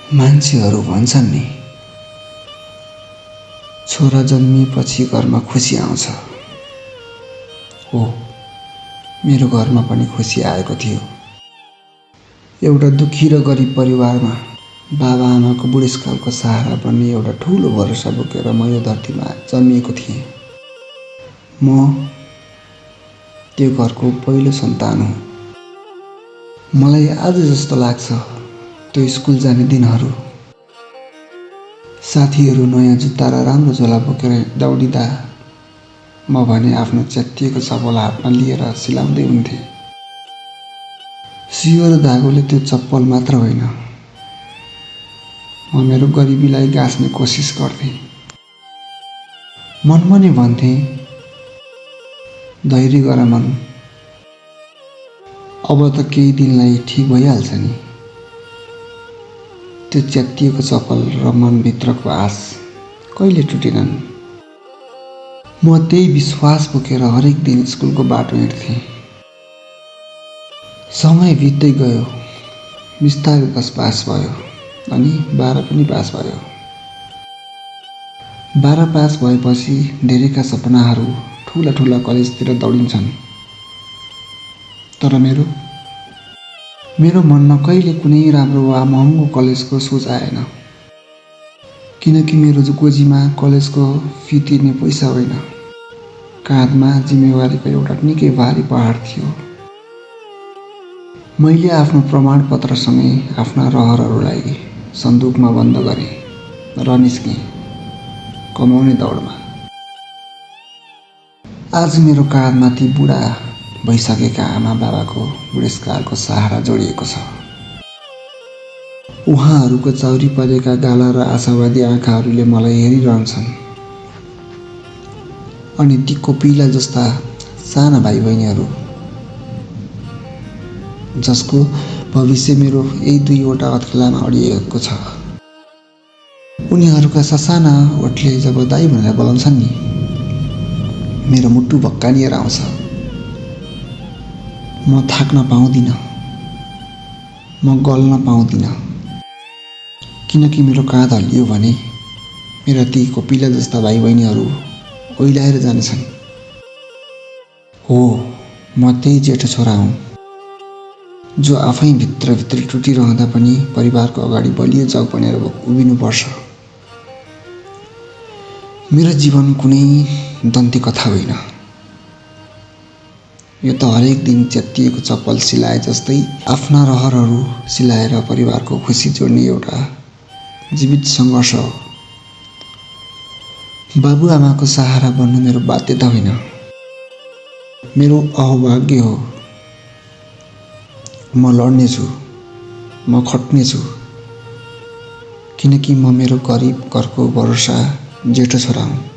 मान्छेहरू भन्छन् नि, छोरा जन्मिएपछि घरमा खुसी आउँछ। हो, मेरो घरमा पनि खुसी आएको थियो। एउटा दुखी र गरिब परिवारमा बाबा आमाको बुढेसकालको सहारा बन्ने एउटा ठुलो भरोसा बोकेर म यो धरतीमा जन्मिएको थिएँ। म त्यो घरको पहिलो सन्तान हुँ। मलाई आज जस्तो लाग्छ त्यो स्कुल जाने दिनहरू, साथीहरू नयाँ जुत्ता र राम्रो झोला बोकेर दौडिँदा म भने आफ्नो च्यातिएको चप्पल हातमा लिएर सिलाउँदै हुन्थेँ। सियो र धागोले त्यो चप्पल मात्र होइन, म मेरो गरिबीलाई गाँच्ने कोसिस गर्थेँ। मनमा नै भन्थेँ, धैर्य गर मन, अब त केही दिनलाई ठिक भइहाल्छ नि। त्यो च्यातिएको चप्पल र मनभित्रको आश कहिले टुटेनन्। म त्यही विश्वास बोकेर हरेक दिन स्कुलको बाटो हिँड्थेँ। समय बित्दै गयो, बिस्तारै 10 पास भयो अनि 12 पनि पास भयो। 12 पास भएपछि धेरैका सपनाहरू ठुला ठुला कलेजतिर दौडिन्छन्। तर मेरो मनमा कहिले कुनै राम्रो वा महँगो कलेजको सोच आएन, किनकि मेरो गोजीमा कलेजको फी तिर्ने पैसा होइन, काँधमा जिम्मेवारीको एउटा निकै भारी पहाड थियो। मैले आफ्नो प्रमाणपत्रसँगै आफ्ना रहरहरूलाई सन्दुकमा बन्द गरेँ र निस्केँ कमाउने दौडमा। आज मेरो काँधमा ती बुढा भइसकेका आमा बाबाको बुढेसकालको सहारा जोडिएको छ। उहाँहरूको चाउरी परेका गाला र आशावादी आँखाहरूले मलाई हेरिरहन्छन्। अनि ती कोपिला जस्ता साना भाइ बहिनीहरू, जसको भविष्य मेरो यही 2वटा हत्केलामा अडिएको छ। उनीहरूका ससाना ओठले जब दाइ भनेर बोलाउँछन् नि, मेरो मुटु भक्कानिएर आउँछ। म थाक्न पाउँदिनँ, म गल्न पाउँदिनँ, किनकि मेरो काँध हल्लियो भने मेरा ती कोपिला जस्ता भाइ बहिनीहरू ओइलाएर जानेछन्। हो, म त्यही जेठो छोरा हुँ, जो आफै भित्रभित्रै टुटिरहँदा पनि परिवारको अगाडि बलियो जग बनेर उभिनुपर्छ। मेरो जीवन कुनै दन्ती कथा होइन। यो त हरेक दिन च्यातिएको चप्पल सिलाए जस्तै आफ्ना रहरहरू सिलाएर परिवारको खुसी जोड्ने एउटा जीवित सङ्घर्ष हो। बाबुआमाको सहारा बन्नु मेरो बाध्यता होइन, मेरो अहोभाग्य हो। म लड्नेछु, म खट्नेछु, किनकि म मेरो गरिब घरको भरोसा जेठो छोरा हुँ।